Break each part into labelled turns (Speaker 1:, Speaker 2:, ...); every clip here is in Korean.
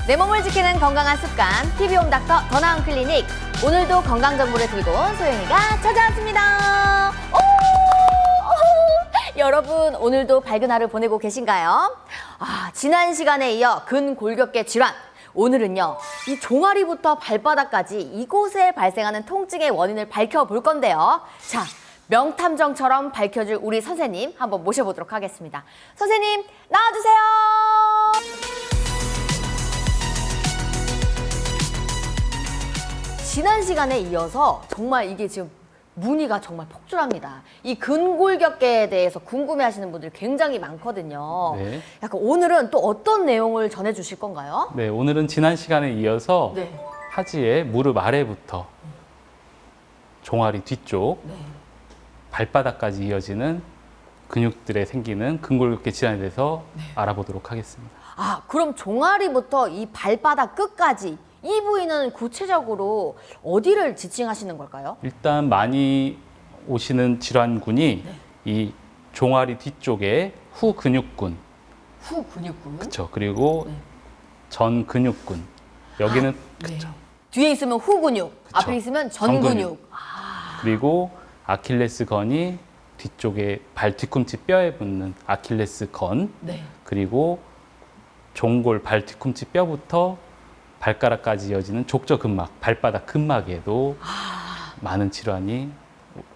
Speaker 1: 내 몸을 지키는 건강한 습관, TV홈닥터 더 나은 클리닉. 오늘도 건강 정보를 들고 온 소영이가 찾아왔습니다. 여러분, 오늘도 밝은 하루 보내고 계신가요? 지난 시간에 이어 근골격계 질환. 오늘은요, 이 종아리부터 발바닥까지 이곳에 발생하는 통증의 원인을 밝혀볼 건데요. 자, 명탐정처럼 밝혀줄 우리 선생님 한번 모셔보도록 하겠습니다. 선생님, 나와주세요. 지난 시간에 이어서 정말 이게 지금 문의가 정말 폭주합니다. 이 근골격계에 대해서 궁금해하시는 분들이 굉장히 많거든요.
Speaker 2: 네.
Speaker 1: 약간 오늘은 또 어떤 내용을 전해주실 건가요?
Speaker 2: 네, 오늘은 지난 시간에 이어서
Speaker 1: 네.
Speaker 2: 하지의 무릎 아래부터 종아리 뒤쪽,
Speaker 1: 네.
Speaker 2: 발바닥까지 이어지는 근육들에 생기는 근골격계 질환에 대해서 알아보도록 하겠습니다.
Speaker 1: 그럼 종아리부터 이 발바닥 끝까지 이 부위는 구체적으로 어디를 지칭하시는 걸까요?
Speaker 2: 일단 많이 오시는 질환군이 이 종아리 뒤쪽에 후근육군,
Speaker 1: 후근육군.
Speaker 2: 그렇죠. 그리고
Speaker 1: 네.
Speaker 2: 전근육군. 여기는 그렇죠.
Speaker 1: 뒤에 있으면 후근육,
Speaker 2: 그쵸.
Speaker 1: 앞에 있으면
Speaker 2: 전근육.
Speaker 1: 전근육.
Speaker 2: 그리고 아킬레스건이 뒤쪽에 발 뒤꿈치 뼈에 붙는 아킬레스건.
Speaker 1: 네.
Speaker 2: 그리고 종골 발 뒤꿈치 뼈부터 발가락까지 이어지는 족저근막, 발바닥 근막에도 많은 질환이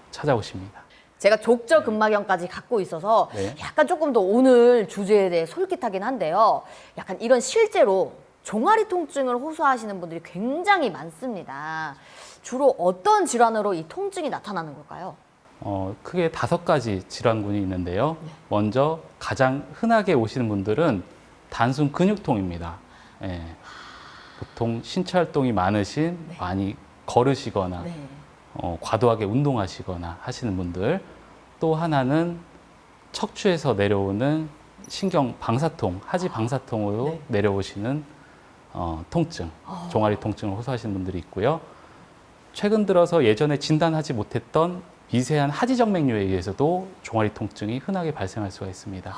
Speaker 2: 찾아오십니다.
Speaker 1: 제가 족저근막염까지 갖고 있어서
Speaker 2: 네.
Speaker 1: 약간 조금 더 오늘 주제에 대해 솔깃하긴 한데요. 약간 이런 실제로 종아리 통증을 호소하시는 분들이 굉장히 많습니다. 주로 어떤 질환으로 이 통증이 나타나는 걸까요?
Speaker 2: 크게 5가지 질환군이 있는데요. 먼저 가장 흔하게 오시는 분들은 단순 근육통입니다. 예. 보통 신체 활동이 많으신, 많이 걸으시거나
Speaker 1: 네.
Speaker 2: 과도하게 운동하시거나 하시는 분들. 또 하나는 척추에서 내려오는 신경 방사통, 하지 방사통으로
Speaker 1: 네.
Speaker 2: 내려오시는 통증, 종아리 통증을 호소하시는 분들이 있고요. 최근 들어서 예전에 진단하지 못했던 미세한 하지정맥류에 의해서도 종아리 통증이 흔하게 발생할 수가 있습니다.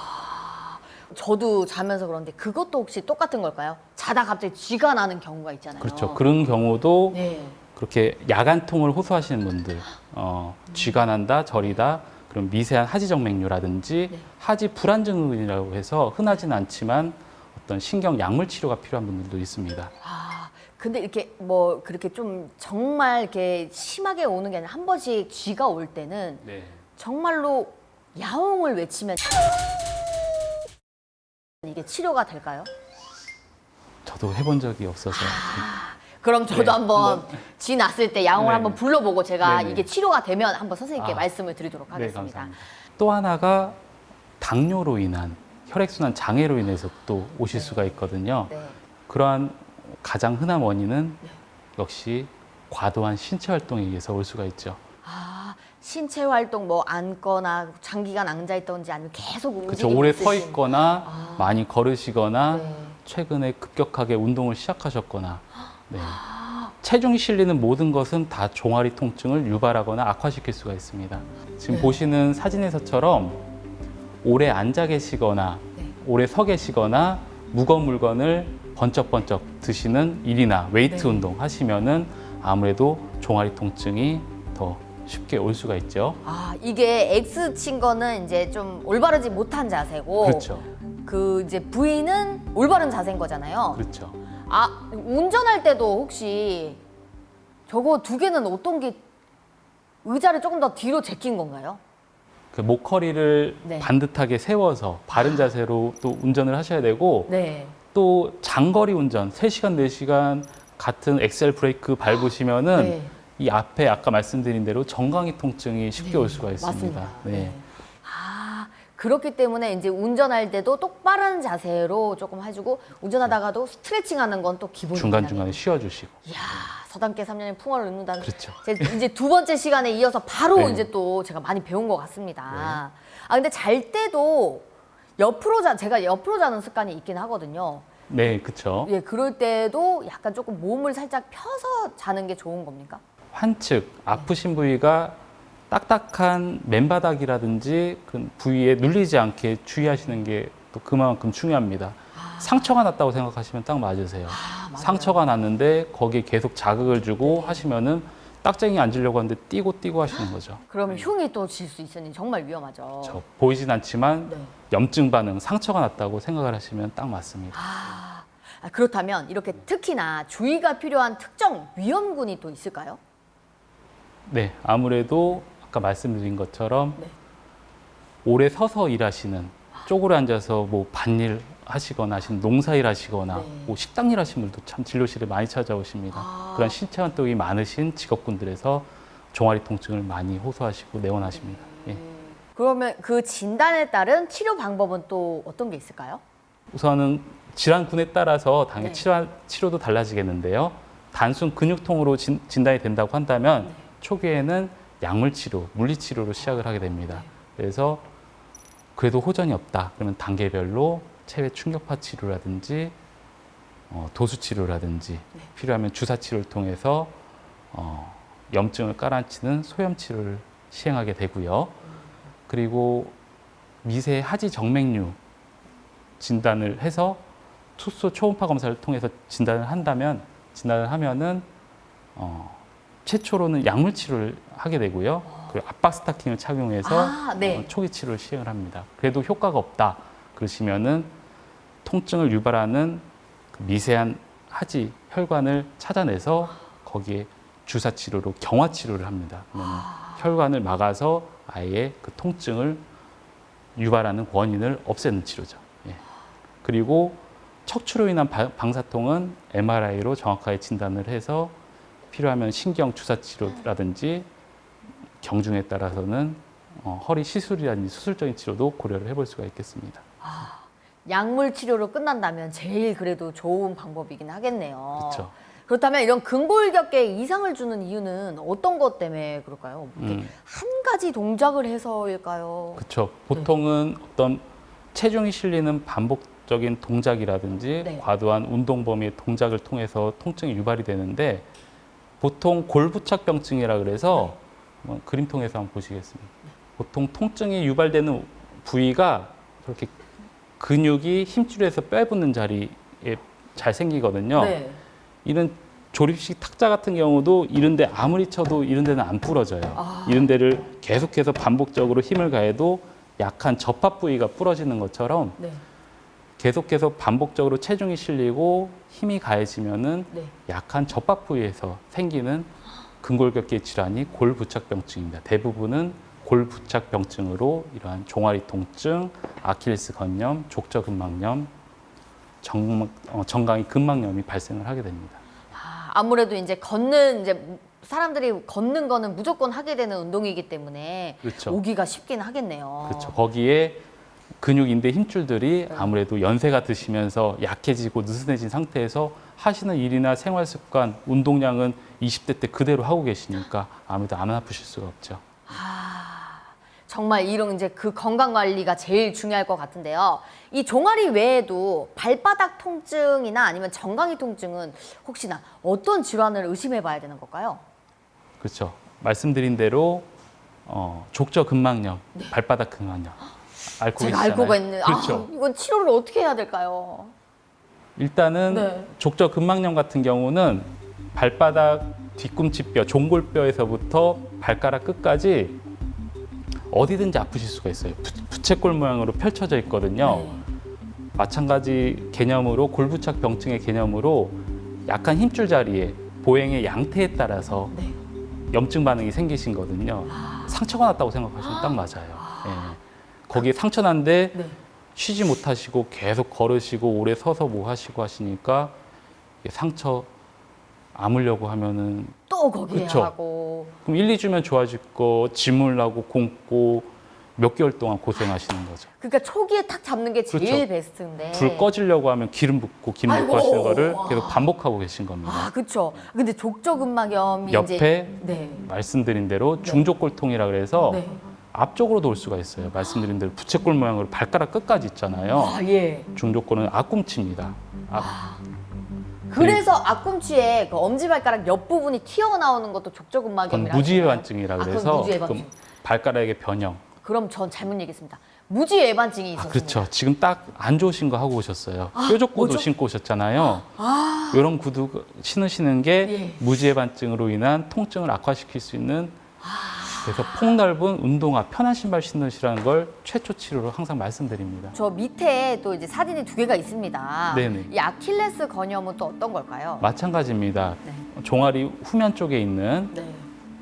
Speaker 1: 저도 자면서 그런데 그것도 혹시 똑같은 걸까요? 자다 갑자기 쥐가 나는 경우가 있잖아요.
Speaker 2: 그렇죠. 그런 경우도
Speaker 1: 네.
Speaker 2: 그렇게 야간통을 호소하시는 분들, 쥐가 난다, 저리다, 그런 미세한 하지정맥류라든지 하지 불안증후군이라고 해서 흔하지는 않지만 어떤 신경 약물 치료가 필요한 분들도 있습니다.
Speaker 1: 근데 이렇게 뭐 그렇게 좀 정말 이렇게 심하게 오는 게 아니라 한 번씩 쥐가 올 때는
Speaker 2: 네.
Speaker 1: 정말로 야옹을 외치면 이게 치료가 될까요?
Speaker 2: 저도 해본 적이 없어서.
Speaker 1: 그럼 저도
Speaker 2: 네,
Speaker 1: 한번 쥐 났을 때 야옹을
Speaker 2: 네.
Speaker 1: 한번 불러보고 제가
Speaker 2: 네네.
Speaker 1: 이게 치료가 되면 한번 선생님께
Speaker 2: 아.
Speaker 1: 말씀을 드리도록
Speaker 2: 네,
Speaker 1: 하겠습니다.
Speaker 2: 감사합니다. 또 하나가 당뇨로 인한 혈액순환 장애로 인해서 또 오실 수가 있거든요.
Speaker 1: 네.
Speaker 2: 그러한 가장 흔한 원인은 역시 과도한 신체 활동에 의해서 올 수가 있죠.
Speaker 1: 신체 활동 뭐 앉거나 장기간 앉아 있던지 아니면 계속
Speaker 2: 그렇죠.
Speaker 1: 움직이고
Speaker 2: 오래 서
Speaker 1: 있으신.
Speaker 2: 있거나 많이 걸으시거나
Speaker 1: 네.
Speaker 2: 최근에 급격하게 운동을 시작하셨거나 네. 체중이 실리는 모든 것은 다 종아리 통증을 유발하거나 악화시킬 수가 있습니다. 지금 보시는 사진에서처럼 오래 앉아 계시거나 오래 서 계시거나 무거운 물건을 번쩍번쩍 드시는 일이나 웨이트 운동 하시면은 아무래도 종아리 통증이 더 쉽게 올 수가 있죠.
Speaker 1: 이게 X 친 거는 이제 좀 올바르지 못한 자세고
Speaker 2: 그렇죠.
Speaker 1: 그 이제 V는 올바른 자세인 거잖아요.
Speaker 2: 그렇죠.
Speaker 1: 운전할 때도 혹시 저거 두 개는 어떤 게 의자를 조금 더 뒤로 제낀 건가요?
Speaker 2: 그 목허리를
Speaker 1: 네.
Speaker 2: 반듯하게 세워서 바른 자세로 또 운전을 하셔야 되고
Speaker 1: 네.
Speaker 2: 또 장거리 운전 3시간, 4시간 같은 엑셀 브레이크 밟으시면은
Speaker 1: 네.
Speaker 2: 이 앞에 아까 말씀드린 대로 정강이 통증이 쉽게 올 수가 있습니다.
Speaker 1: 맞습니다.
Speaker 2: 네.
Speaker 1: 그렇기 때문에 이제 운전할 때도 똑바른 자세로 조금 해주고 운전하다가도 스트레칭하는 건 또 기본입니다.
Speaker 2: 중간중간에 쉬어주시고.
Speaker 1: 이야, 서당계 3년의 풍어를 읊는다는.
Speaker 2: 그렇죠.
Speaker 1: 이제 두 번째 시간에 이어서 바로
Speaker 2: 네.
Speaker 1: 이제 또 제가 많이 배운 것 같습니다. 근데 잘 때도 제가 옆으로 자는 습관이 있긴 하거든요.
Speaker 2: 네, 그렇죠.
Speaker 1: 예, 그럴 때도 약간 조금 몸을 살짝 펴서 자는 게 좋은 겁니까?
Speaker 2: 환측, 아프신 부위가 딱딱한 맨바닥이라든지 그 부위에 눌리지 않게 주의하시는 게 또 그만큼 중요합니다. 상처가 났다고 생각하시면 딱 맞으세요.
Speaker 1: 맞아요.
Speaker 2: 상처가 났는데 거기에 계속 자극을 주고 하시면은 딱쟁이 앉으려고 하는데 뛰고 하시는 거죠.
Speaker 1: 그러면 흉이 또 질 수 있으니 정말 위험하죠.
Speaker 2: 보이진 않지만
Speaker 1: 네.
Speaker 2: 염증 반응, 상처가 났다고 생각을 하시면 딱 맞습니다.
Speaker 1: 그렇다면 이렇게 특히나 주의가 필요한 특정 위험군이 또 있을까요?
Speaker 2: 네, 아무래도 아까 말씀드린 것처럼
Speaker 1: 네.
Speaker 2: 오래 서서 일하시는, 쪼그려 앉아서 뭐 밭일 하시거나 하시는 농사일 하시거나
Speaker 1: 네.
Speaker 2: 뭐 식당일 하시는 분들도 참 진료실에 많이 찾아오십니다. 그런 신체 활동이 많으신 직업군들에서 종아리 통증을 많이 호소하시고 내원하십니다. 예.
Speaker 1: 그러면 그 진단에 따른 치료 방법은 또 어떤 게 있을까요?
Speaker 2: 우선은 질환군에 따라서 당연히
Speaker 1: 네.
Speaker 2: 치료도 달라지겠는데요. 단순 근육통으로 진단이 된다고 한다면 초기에는 약물 치료, 물리 치료로 시작을 하게 됩니다. 그래서 그래도 호전이 없다. 그러면 단계별로 체외 충격파 치료라든지 도수 치료라든지 필요하면 주사 치료를 통해서 염증을 깔아앉히는 소염 치료를 시행하게 되고요. 그리고 미세 하지 정맥류 진단을 해서 투수 초음파 검사를 통해서 진단을 하면은 최초로는 약물 치료를 하게 되고요. 그리고 압박 스타킹을 착용해서
Speaker 1: 네.
Speaker 2: 초기 치료를 시행을 합니다. 그래도 효과가 없다 그러시면은 통증을 유발하는 그 미세한 하지 혈관을 찾아내서 거기에 주사 치료로 경화 치료를 합니다. 그러면 혈관을 막아서 아예 그 통증을 유발하는 원인을 없애는 치료죠. 예. 그리고 척추로 인한 방사통은 MRI로 정확하게 진단을 해서 필요하면 신경 주사 치료라든지 경중에 따라서는 허리 시술이라든지 수술적인 치료도 고려를 해볼 수가 있겠습니다.
Speaker 1: 약물 치료로 끝난다면 제일 그래도 좋은 방법이긴 하겠네요.
Speaker 2: 그렇죠.
Speaker 1: 그렇다면 이런 근골격계에 이상을 주는 이유는 어떤 것 때문에 그럴까요? 이렇게 한 가지 동작을 해서일까요?
Speaker 2: 그렇죠. 보통은 어떤 체중이 실리는 반복적인 동작이라든지
Speaker 1: 네.
Speaker 2: 과도한 운동 범위의 동작을 통해서 통증이 유발이 되는데 보통 골부착병증이라 그래서 한번 그림 통해서 한번 보시겠습니다. 보통 통증이 유발되는 부위가 그렇게 근육이 힘줄에서 빼붙는 자리에 잘 생기거든요.
Speaker 1: 네.
Speaker 2: 이런 조립식 탁자 같은 경우도 이런데 아무리 쳐도 이런 데는 안 부러져요. 이런 데를 계속해서 반복적으로 힘을 가해도 약한 접합 부위가 부러지는 것처럼
Speaker 1: 네.
Speaker 2: 계속해서 반복적으로 체중이 실리고 힘이 가해지면은
Speaker 1: 네.
Speaker 2: 약한 접합 부위에서 생기는 근골격계 질환이 골부착병증입니다. 대부분은 골부착병증으로 이러한 종아리 통증, 아킬레스 건염, 족저근막염, 정강이 근막염이 발생을 하게 됩니다.
Speaker 1: 아무래도 이제 사람들이 걷는 거는 무조건 하게 되는 운동이기 때문에
Speaker 2: 그렇죠.
Speaker 1: 오기가 쉽긴 하겠네요.
Speaker 2: 그렇죠. 거기에 근육, 인대, 힘줄들이 아무래도 연세가 드시면서 약해지고 느슨해진 상태에서 하시는 일이나 생활 습관, 운동량은 20대 때 그대로 하고 계시니까 아무래도 안 아프실 수가 없죠.
Speaker 1: 정말 이런 이제 그 건강 관리가 제일 중요할 것 같은데요. 이 종아리 외에도 발바닥 통증이나 아니면 정강이 통증은 혹시나 어떤 질환을 의심해 봐야 되는 걸까요?
Speaker 2: 그렇죠. 말씀드린 대로 족저근막염, 발바닥 근막염 앓고
Speaker 1: 제가
Speaker 2: 계시잖아요.
Speaker 1: 알고가 있는.
Speaker 2: 그렇죠.
Speaker 1: 이건 치료를 어떻게 해야 될까요?
Speaker 2: 일단은
Speaker 1: 네.
Speaker 2: 족저근막염 같은 경우는 발바닥 뒤꿈치뼈, 종골뼈에서부터 발가락 끝까지 어디든지 아프실 수가 있어요. 부채꼴 모양으로 펼쳐져 있거든요.
Speaker 1: 네.
Speaker 2: 마찬가지 개념으로 골부착 병증의 개념으로 약한 힘줄 자리에 보행의 양태에 따라서
Speaker 1: 네.
Speaker 2: 염증 반응이 생기신 거거든요. 상처가 났다고 생각하시면 딱 맞아요. 예. 거기에 상처 난데
Speaker 1: 네.
Speaker 2: 쉬지 못하시고 계속 걸으시고 오래 서서 뭐 하시고 하시니까 이게 상처 아물려고 하면은
Speaker 1: 또 거기에
Speaker 2: 그쵸.
Speaker 1: 하고.
Speaker 2: 그럼 1, 2주면 좋아질 거 짓물라고 굶고 몇 개월 동안 고생하시는 거죠.
Speaker 1: 그러니까 초기에 탁 잡는 게 제일
Speaker 2: 그렇죠.
Speaker 1: 베스트인데.
Speaker 2: 불 꺼지려고 하면 기름 붓고 기름 붓고
Speaker 1: 아이고.
Speaker 2: 하시는 거를 계속 반복하고 계신 겁니다.
Speaker 1: 그렇죠. 근데 족저근막염이
Speaker 2: 옆에
Speaker 1: 이제 네.
Speaker 2: 말씀드린 대로 중족골통이라 그래서
Speaker 1: 네.
Speaker 2: 앞쪽으로도 올 수가 있어요. 말씀드린 대로 부채꼴 모양으로 발가락 끝까지 있잖아요.
Speaker 1: 예.
Speaker 2: 중족골은 앞꿈치입니다.
Speaker 1: 그래서 앞꿈치에 그 엄지발가락 옆 부분이 튀어나오는 것도
Speaker 2: 그건
Speaker 1: 족저근막염이라고.
Speaker 2: 무지해반증이라
Speaker 1: 그건
Speaker 2: 그래서
Speaker 1: 무지해반증.
Speaker 2: 그 발가락의 변형.
Speaker 1: 그럼 전 잘못 얘기했습니다. 무지 예반증이 있었습니다.
Speaker 2: 그렇죠. 지금 딱 안 좋으신 거 하고 오셨어요. 뾰족 구두
Speaker 1: 뭐죠?
Speaker 2: 신고 오셨잖아요. 이런 구두 신으시는 게
Speaker 1: 예.
Speaker 2: 무지해반증으로 인한 통증을 악화시킬 수 있는 그래서 폭넓은 운동화, 편한 신발 신으시라는 걸 최초 치료로 항상 말씀드립니다.
Speaker 1: 저 밑에 또 이제 사진이 2개가 있습니다.
Speaker 2: 네네.
Speaker 1: 이 아킬레스 건염은 또 어떤 걸까요?
Speaker 2: 마찬가지입니다.
Speaker 1: 네.
Speaker 2: 종아리 후면 쪽에 있는
Speaker 1: 네.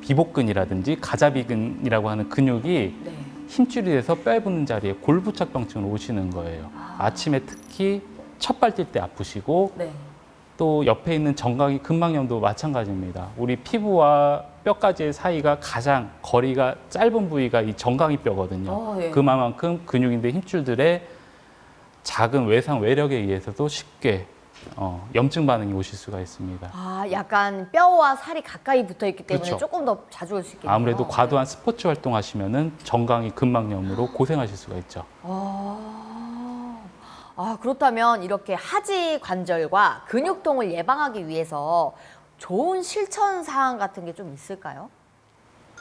Speaker 2: 비복근이라든지 가자비근이라고 하는 근육이
Speaker 1: 네.
Speaker 2: 힘줄이 돼서 뼈에 붙는 자리에 골부착병증으로 오시는 거예요. 아침에 특히 첫발 뛸 때 아프시고
Speaker 1: 네.
Speaker 2: 또 옆에 있는 정강이 근막염도 마찬가지입니다. 우리 피부와 뼈까지의 사이가 가장 거리가 짧은 부위가 이 정강이 뼈거든요.
Speaker 1: 예.
Speaker 2: 그만큼 근육인데 힘줄들의 작은 외상 외력에 의해서도 쉽게 염증 반응이 오실 수가 있습니다.
Speaker 1: 아, 약간 뼈와 살이 가까이 붙어 있기 때문에
Speaker 2: 그렇죠.
Speaker 1: 조금 더 자주 올 수 있겠네요.
Speaker 2: 아무래도 과도한 스포츠 활동하시면은 정강이 근막염으로 고생하실 수가 있죠.
Speaker 1: 그렇다면 이렇게 하지 관절과 근육통을 예방하기 위해서 좋은 실천 사항 같은 게 좀 있을까요?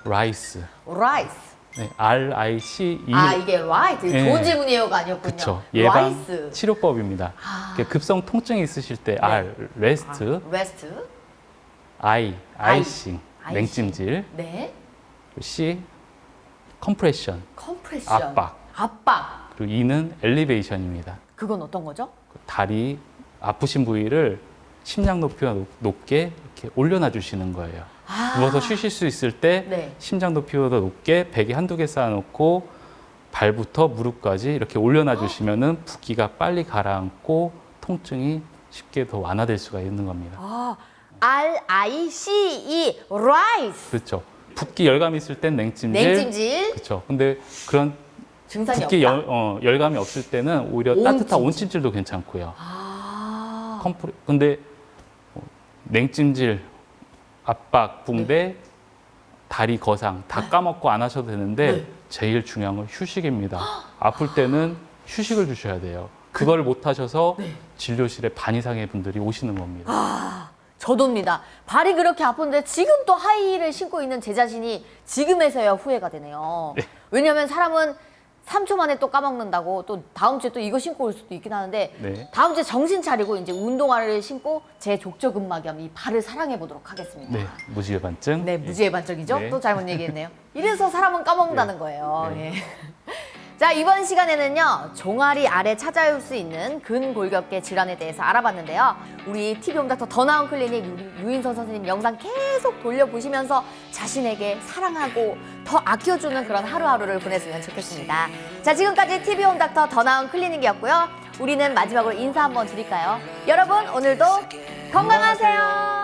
Speaker 2: 라이스,
Speaker 1: 라이스.
Speaker 2: 네, RICE.
Speaker 1: 이게 라이트.
Speaker 2: 네.
Speaker 1: 좋은 질문이에요가 아니었군요.
Speaker 2: 그렇죠. 예방
Speaker 1: 라이스.
Speaker 2: 치료법입니다. 이렇게 급성 통증이 있으실 때 R, 레스트,
Speaker 1: 레스트.
Speaker 2: I, 아이싱,
Speaker 1: 아이싱.
Speaker 2: 냉찜질,
Speaker 1: 네.
Speaker 2: C, 컴프레션,
Speaker 1: 컴프레션.
Speaker 2: 압박.
Speaker 1: 압박.
Speaker 2: 그리고 E는 엘리베이션입니다.
Speaker 1: 그건 어떤 거죠?
Speaker 2: 다리 아프신 부위를 심장 높이와 높게 이렇게 올려놔 주시는 거예요. 누워서 쉬실 수 있을 때
Speaker 1: 네.
Speaker 2: 심장 높이보다 높게 베개 한두 개 쌓아놓고 발부터 무릎까지 이렇게 올려놔 주시면은 붓기가 빨리 가라앉고 통증이 쉽게 더 완화될 수가 있는 겁니다.
Speaker 1: RICE. 라이스.
Speaker 2: 그렇죠. 붓기 열감이 있을 땐 냉찜질.
Speaker 1: 냉찜질.
Speaker 2: 그렇죠. 근데 그런
Speaker 1: 증상이
Speaker 2: 붓기
Speaker 1: 없다.
Speaker 2: 열감이 없을 때는 오히려
Speaker 1: 온찜질.
Speaker 2: 따뜻한 온찜질도 괜찮고요. 근데 냉찜질, 압박, 붕대, 다리 거상 다 까먹고 안 하셔도 되는데
Speaker 1: 네.
Speaker 2: 제일 중요한 건 휴식입니다. 아플 때는 휴식을 주셔야 돼요. 그걸 못 하셔서 진료실에 반 이상의 분들이 오시는 겁니다.
Speaker 1: 저도입니다. 발이 그렇게 아픈데 지금 또 하이힐을 신고 있는 제 자신이 지금에서야 후회가 되네요. 왜냐하면 사람은 3초 만에 또 까먹는다고 또 다음 주에 또 이거 신고 올 수도 있긴 하는데
Speaker 2: 네.
Speaker 1: 다음 주에 정신 차리고 이제 운동화를 신고 제 족저근막염 이 발을 사랑해 보도록 하겠습니다.
Speaker 2: 네, 무지해반증.
Speaker 1: 네, 무지해반증이죠.
Speaker 2: 네.
Speaker 1: 또 잘못 얘기했네요. 이래서 사람은 까먹는다는 거예요.
Speaker 2: 네.
Speaker 1: 예. 자, 이번 시간에는요, 종아리 아래 찾아올 수 있는 근골격계 질환에 대해서 알아봤는데요. 우리 TV홈닥터 더 나은 클리닉 유인선 선생님 영상 계속 돌려보시면서 자신에게 사랑하고 더 아껴주는 그런 하루하루를 보냈으면 좋겠습니다. 자, 지금까지 TV홈닥터 더 나은 클리닉이었고요. 우리는 마지막으로 인사 한번 드릴까요? 여러분, 오늘도 건강하세요.